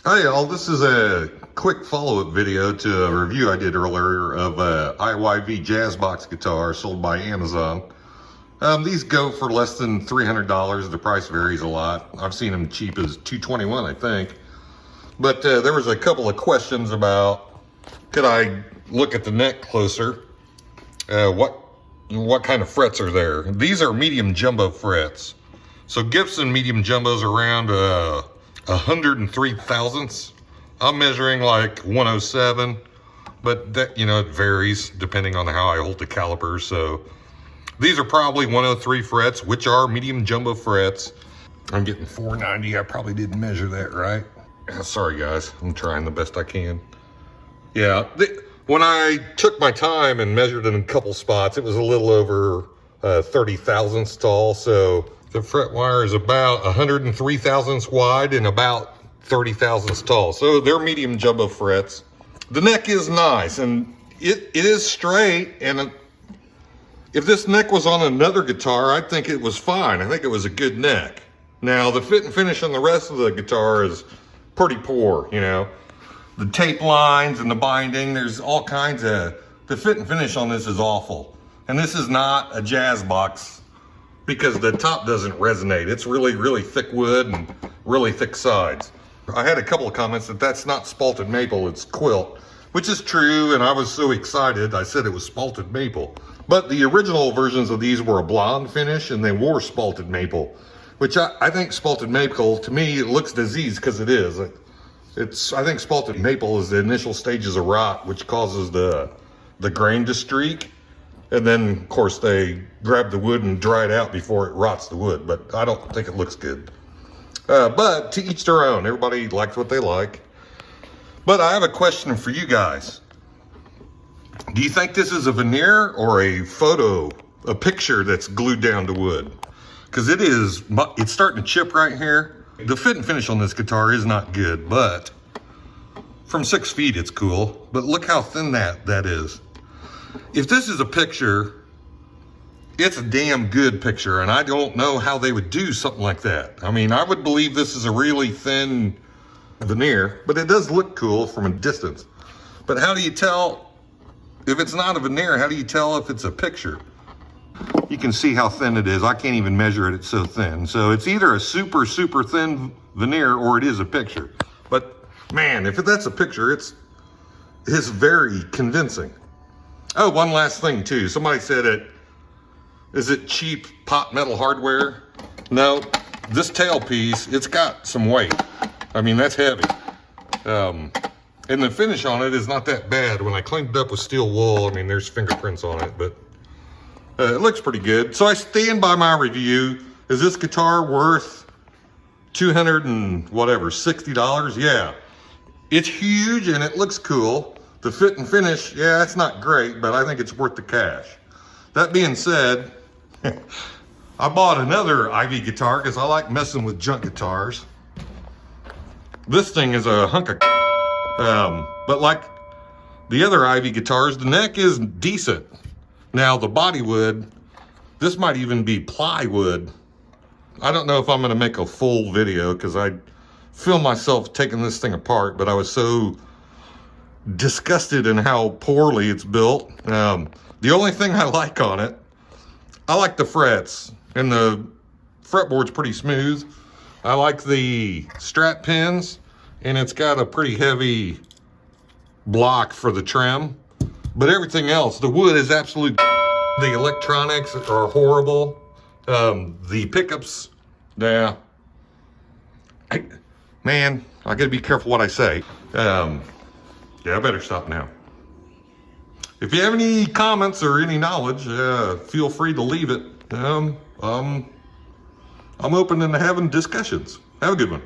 Hi y'all, this is a quick follow-up video to a review I did earlier of a IYV jazz box guitar sold by Amazon. These go for less than $300. The price varies a lot. I've seen them cheap as $221, I think. But there was a couple of questions about, could I look at the neck closer? What kind of frets are there? These are medium jumbo frets. So Gibson medium jumbos around 103 thousandths. I'm measuring like 107, but that, it varies depending on how I hold the calipers. So these are probably 103 frets, which are medium jumbo frets. I'm getting 490. I probably didn't measure that right. Sorry guys, I'm trying the best I can. Yeah, when I took my time and measured in a couple spots, it was a little over 30 thousandths tall. So the fret wire is about 103 thousandths wide and about 30 thousandths tall. So they're medium jumbo frets. The neck is nice and it is straight. And if this neck was on another guitar, I'd think it was fine. I think it was a good neck. Now the fit and finish on the rest of the guitar is pretty poor, The tape lines and the binding, there's all kinds of, the fit and finish on this is awful. And this is not a jazz box because the top doesn't resonate. It's really, really thick wood and really thick sides. I had a couple of comments that that's not spalted maple, it's quilt, which is true, and I was so excited, I said it was spalted maple. But the original versions of these were a blonde finish, and they were spalted maple, which I think spalted maple, to me, it looks diseased because it is. I think spalted maple is the initial stages of rot, which causes the grain to streak. And then, of course, they grab the wood and dry it out before it rots the wood. But I don't think it looks good. But to each their own. Everybody likes what they like. But I have a question for you guys. Do you think this is a veneer or a photo, a picture that's glued down to wood? Because it's starting to chip right here. The fit and finish on this guitar is not good, but from 6 feet it's cool. But look how thin that is. If this is a picture, it's a damn good picture, and I don't know how they would do something like that. I mean, I would believe this is a really thin veneer, but it does look cool from a distance. But how do you tell if it's not a veneer? How do you tell if it's a picture? You can see how thin it is. I can't even measure it, it's so thin. So it's either a super, super thin veneer or it is a picture. But man, if that's a picture, it's very convincing. Oh, one last thing too. Somebody said is it cheap pot metal hardware? No, this tailpiece, it's got some weight. I mean, that's heavy. And the finish on it is not that bad. When I cleaned it up with steel wool, I mean, there's fingerprints on it, but it looks pretty good. So I stand by my review. Is this guitar worth $260? Yeah. It's huge and it looks cool. The fit and finish, yeah, it's not great, but I think it's worth the cash. That being said, I bought another Ivy guitar because I like messing with junk guitars. This thing is a hunk of but like the other Ivy guitars, the neck is decent. Now the body wood, this might even be plywood. I don't know if I'm gonna make a full video because I filmed myself taking this thing apart, but I was so disgusted in how poorly it's built. The only thing I like on it, I like the frets, and the fretboard's pretty smooth. I like the strap pins, and it's got a pretty heavy block for the trim. But everything else, the wood is absolute. The electronics are horrible. The pickups, yeah. Man, I gotta be careful what I say. Yeah, I better stop now. If you have any comments or any knowledge, feel free to leave it. I'm open to having discussions. Have a good one.